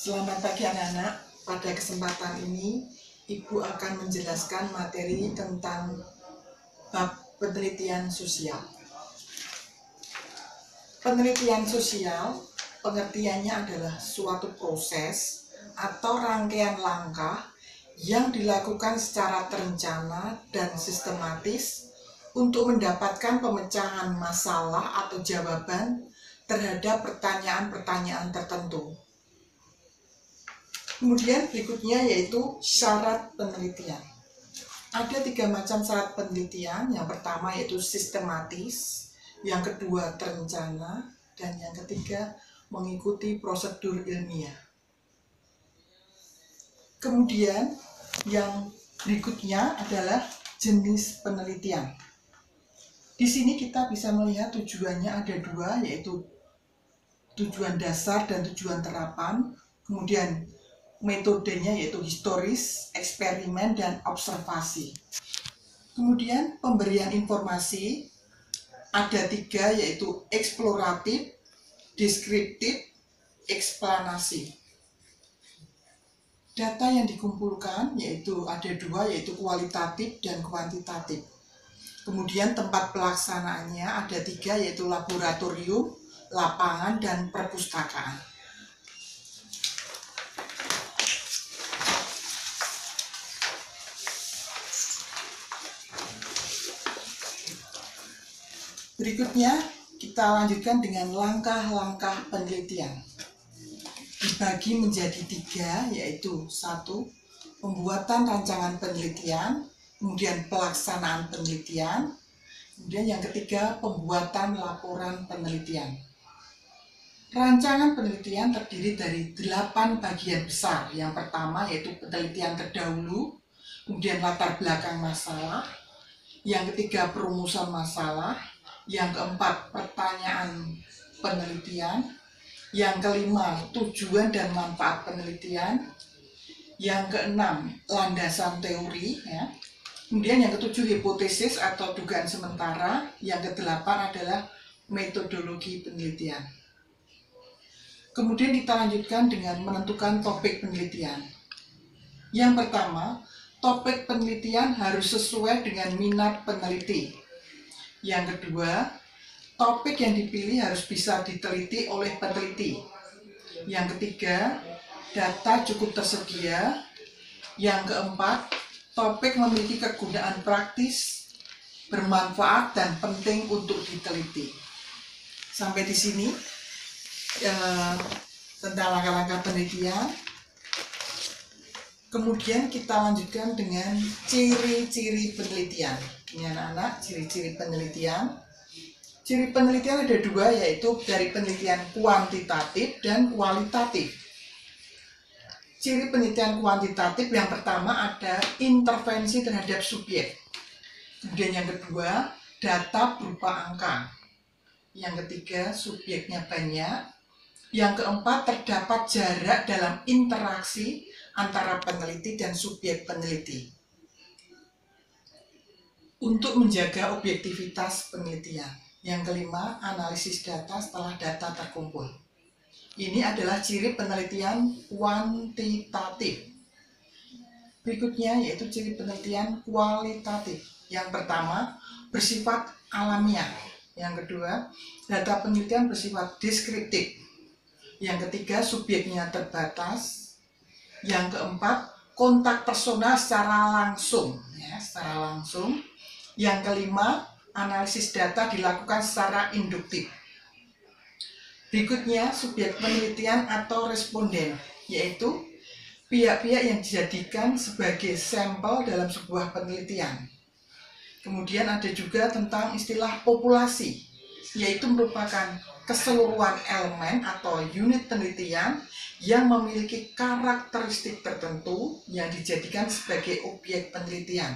Selamat pagi anak-anak. Pada kesempatan ini, Ibu akan menjelaskan materi tentang bab penelitian sosial. Penelitian sosial, pengertiannya adalah suatu proses atau rangkaian langkah yang dilakukan secara terencana dan sistematis untuk mendapatkan pemecahan masalah atau jawaban terhadap pertanyaan-pertanyaan tertentu. Kemudian berikutnya yaitu syarat penelitian. Ada 3 macam syarat penelitian. Yang pertama yaitu sistematis, yang kedua terencana, dan yang ketiga mengikuti prosedur ilmiah. Kemudian yang berikutnya adalah jenis penelitian. Di sini kita bisa melihat tujuannya ada 2, yaitu tujuan dasar dan tujuan terapan. Kemudian metodenya yaitu historis, eksperimen, dan observasi. Kemudian pemberian informasi ada 3, yaitu eksploratif, deskriptif, eksplanasi. Data yang dikumpulkan yaitu ada 2, yaitu kualitatif dan kuantitatif. Kemudian tempat pelaksanaannya ada 3, yaitu laboratorium, lapangan, dan perpustakaan. Berikutnya kita lanjutkan dengan langkah-langkah penelitian. Dibagi menjadi 3, yaitu 1. Pembuatan rancangan penelitian, kemudian pelaksanaan penelitian, kemudian yang ketiga pembuatan laporan penelitian. Rancangan penelitian terdiri dari 8 bagian besar. Yang pertama yaitu penelitian terdahulu, kemudian latar belakang masalah, yang ketiga perumusan masalah, yang keempat pertanyaan penelitian, yang kelima tujuan dan manfaat penelitian, yang keenam landasan teori, ya. Kemudian yang ketujuh hipotesis atau dugaan sementara, yang kedelapan adalah metodologi penelitian. Kemudian kita lanjutkan dengan menentukan topik penelitian. Yang pertama, topik penelitian harus sesuai dengan minat peneliti. Yang kedua, topik yang dipilih harus bisa diteliti oleh peneliti. Yang ketiga, data cukup tersedia. Yang keempat, topik memiliki kegunaan praktis, bermanfaat, dan penting untuk diteliti. Sampai di sini tentang langkah-langkah penelitian. Kemudian kita lanjutkan dengan ciri-ciri penelitian. Ini anak-anak, ciri-ciri penelitian. Ciri penelitian ada 2, yaitu dari penelitian kuantitatif dan kualitatif. Ciri penelitian kuantitatif yang pertama ada intervensi terhadap subjek. Kemudian yang kedua, data berupa angka. Yang ketiga, subjeknya banyak. Yang keempat, terdapat jarak dalam interaksi antara peneliti dan subjek peneliti. Untuk menjaga objektivitas penelitian. Yang kelima, analisis data setelah data terkumpul. Ini adalah ciri penelitian kuantitatif. Berikutnya yaitu ciri penelitian kualitatif. Yang pertama, bersifat alamiah. Yang kedua, data penelitian bersifat deskriptif. Yang ketiga, subjeknya terbatas. Yang keempat, kontak personal secara langsung, ya, secara langsung. Yang kelima, analisis data dilakukan secara induktif. Berikutnya, subjek penelitian atau responden, yaitu pihak-pihak yang dijadikan sebagai sampel dalam sebuah penelitian. Kemudian ada juga tentang istilah populasi, yaitu merupakan keseluruhan elemen atau unit penelitian yang memiliki karakteristik tertentu yang dijadikan sebagai objek penelitian.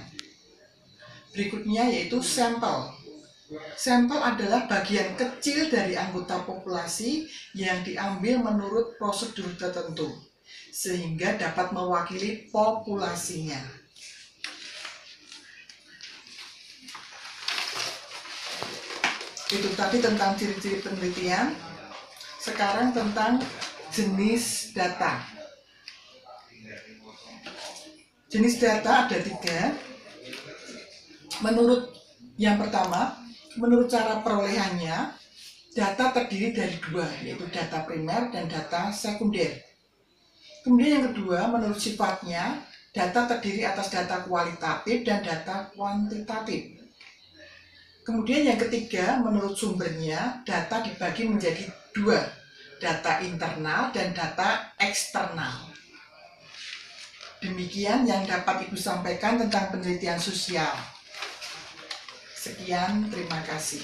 Berikutnya yaitu sampel. Sampel adalah bagian kecil dari anggota populasi yang diambil menurut prosedur tertentu, sehingga dapat mewakili populasinya. Itu tadi tentang ciri-ciri penelitian. Sekarang tentang jenis data. Jenis data ada 3. Menurut yang pertama, menurut cara perolehannya, data terdiri dari 2, yaitu data primer dan data sekunder. Kemudian yang kedua, menurut sifatnya, data terdiri atas data kualitatif dan data kuantitatif. Kemudian yang ketiga, menurut sumbernya, data dibagi menjadi 2, data internal dan data eksternal. Demikian yang dapat Ibu sampaikan tentang penelitian sosial. Sekian, terima kasih.